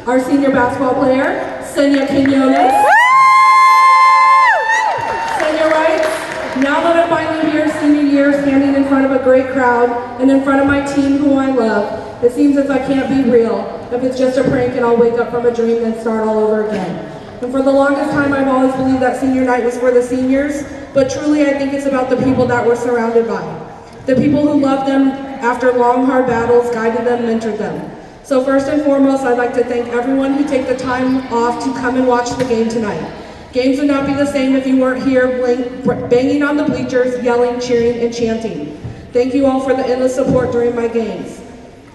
our senior basketball player, Jessenia. Senior writes, now that I'm finally here senior year, standing in front of a great crowd and in front of my team who I love, it seems as I can't be real. If it's just a prank and I'll wake up from a dream and start all over again. And for the longest time, I've always believed that senior night was for the seniors, but truly I think it's about the people that we're surrounded by. The people who loved them after long, hard battles, guided them, mentored them. So first and foremost, I'd like to thank everyone who take the time off to come and watch the game tonight. Games would not be the same if you weren't here banging on the bleachers, yelling, cheering, and chanting. Thank you all for the endless support during my games.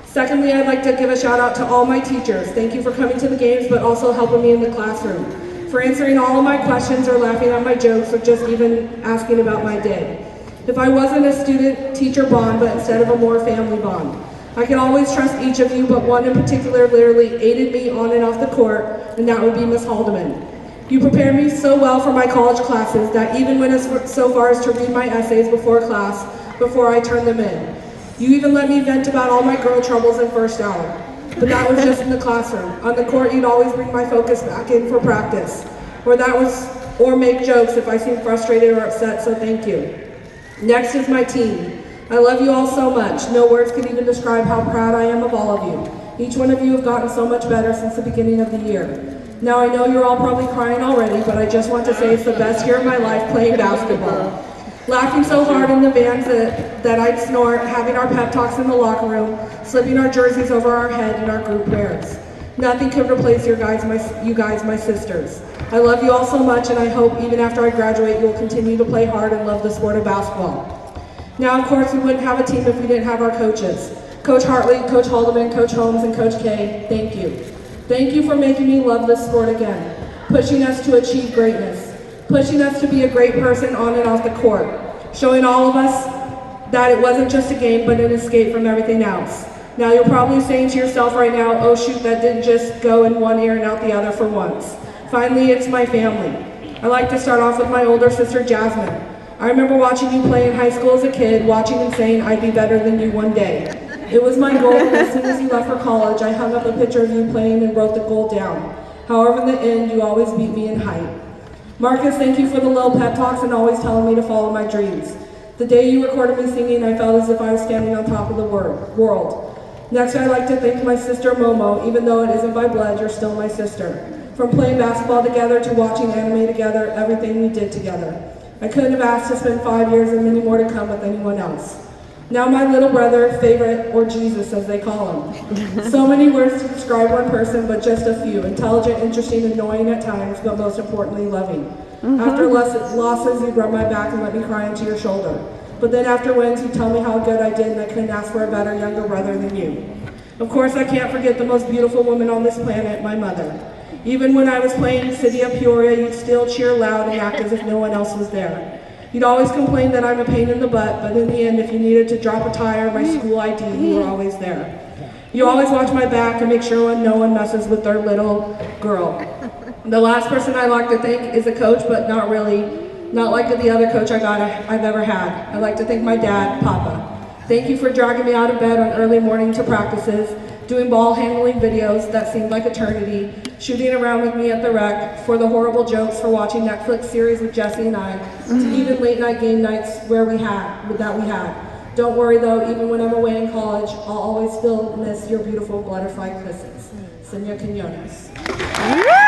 Secondly, I'd like to give a shout out to all my teachers. Thank you for coming to the games, but also helping me in the classroom, for answering all of my questions or laughing at my jokes or just even asking about my day. If I wasn't a student-teacher bond, but instead of a more family bond. I can always trust each of you, but one in particular literally aided me on and off the court, and that would be Miss Haldeman. You prepared me so well for my college classes that even went so far as to read my essays before class, before I turned them in. You even let me vent about all my girl troubles in first hour. But that was just in the classroom. On the court, you'd always bring my focus back in for practice, or make jokes if I seemed frustrated or upset, so thank you. Next is my team. I love you all so much. No words can even describe how proud I am of all of you. Each one of you have gotten so much better since the beginning of the year. Now I know you're all probably crying already, but I just want to say it's the best year of my life playing basketball. Laughing so hard in the vans that I'd snort, having our pep talks in the locker room, slipping our jerseys over our head in our group prayers. Nothing could replace you guys, my sisters. I love you all so much, and I hope even after I graduate, you'll continue to play hard and love the sport of basketball. Now, of course, we wouldn't have a team if we didn't have our coaches. Coach Hartley, Coach Haldeman, Coach Holmes, and Coach K, thank you. Thank you for making me love this sport again, pushing us to achieve greatness, pushing us to be a great person on and off the court, showing all of us that it wasn't just a game, but an escape from everything else. Now, you're probably saying to yourself right now, oh shoot, that didn't just go in one ear and out the other for once. Finally, it's my family. I like to start off with my older sister, Jasmine. I remember watching you play in high school as a kid, watching and saying I'd be better than you one day. It was my goal, and as soon as you left for college, I hung up a picture of you playing and wrote the goal down. However, in the end, you always beat me in height. Marcus, thank you for the little pep talks and always telling me to follow my dreams. The day you recorded me singing, I felt as if I was standing on top of the world. Next, I'd like to thank my sister Momo. Even though it isn't by blood, you're still my sister. From playing basketball together to watching anime together, everything we did together. I couldn't have asked to spend 5 years and many more to come with anyone else. Now my little brother, favorite, or Jesus as they call him. So many words to describe one person, but just a few. Intelligent, interesting, annoying at times, but most importantly, loving. After losses, you'd rub my back and let me cry into your shoulder. But then after wins, you'd tell me how good I did and I couldn't ask for a better younger brother than you. Of course, I can't forget the most beautiful woman on this planet, my mother. Even when I was playing City of Peoria, you'd still cheer loud and act as if no one else was there. You'd always complain that I'm a pain in the butt, but in the end, if you needed to drop a tire or my school ID, you were always there. You always watch my back and make sure no one messes with their little girl. The last person I like to thank is a coach, but not like the other coach I've ever had. I'd like to thank my dad, Papa. Thank you for dragging me out of bed on early morning to practices, doing ball handling videos that seemed like eternity, shooting around with me at the rec, for the horrible jokes, for watching Netflix series with Jesse and I, to even late night game nights that we had. Don't worry though, even when I'm away in college, I'll always still miss your beautiful butterfly kisses. Jessenia.